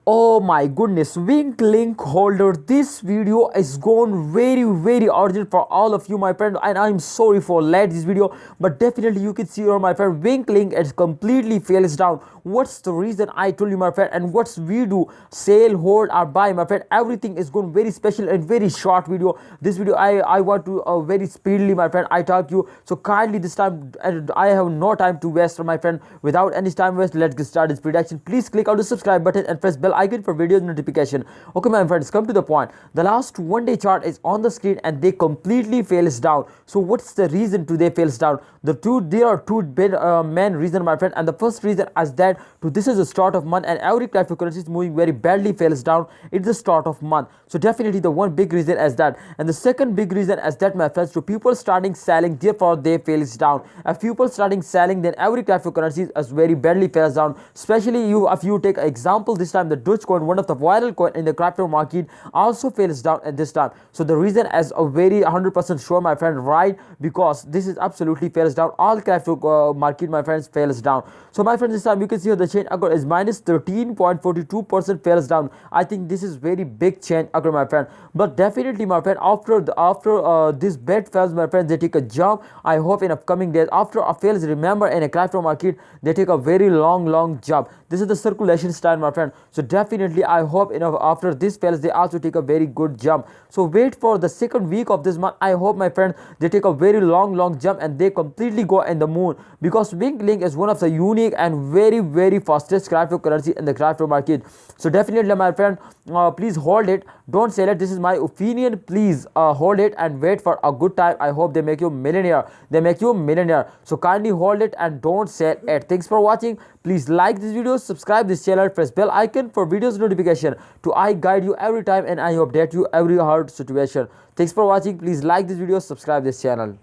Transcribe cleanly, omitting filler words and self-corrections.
Oh my goodness, Winklink holder, this video is gone very urgent for all of you my friend, and I'm sorry for late this video, but definitely you can see here my friend Winklink is completely fails down. What's the reason I told you my friend, and what's we do sell, hold or buy my friend, everything is going very special and very short video. This video I want to very speedily my friend I talk you, so kindly this time, and I have no time to waste my friend. Without any time waste, let's get started this prediction. Please click on the subscribe button and press bell icon for videos notification. Okay my friends, come to the point. The last 1 day chart is on the screen and they completely fails down. So what's the reason to they fails down? There are two main reason my friend, and the first reason is that this is the start of month and every cryptocurrency is moving very badly fails down. It's the start of month, so definitely the one big reason is that. And the second big reason is that my friends, so people starting selling, therefore they fails down. If people starting selling, then every cryptocurrency is very badly fails down. Especially you, if you take example this time, the Dogecoin, one of the viral coin in the crypto market, also fails down at this time. So the reason is a very 100% sure my friend, right? Because this is absolutely fails down. All crypto market my friends fails down. So my friends, this time you can see the chain occur is minus 13.42% fails down. I think this is very big chain occur my friend, but definitely my friend, after this bad fails my friend, they take a jump. I hope in upcoming days after a fails, remember in a crypto market they take a very long jump. This is the circulation style my friend, so definitely I hope after this fails they also take a very good jump. So wait for the second week of this month. I hope my friend they take a very long jump and they completely go in the moon, because Winklink is one of the unique and very fastest cryptocurrency in the crypto market. So definitely my friend, please hold it, don't sell it. This is my opinion. Please hold it and wait for a good time. I hope they make you millionaire. So kindly hold it and don't sell it. Thanks for watching. Please like this video, subscribe this channel, press bell icon for videos notification to I guide you every time and I update you every hard situation. Thanks for watching. Please like this video, subscribe this channel.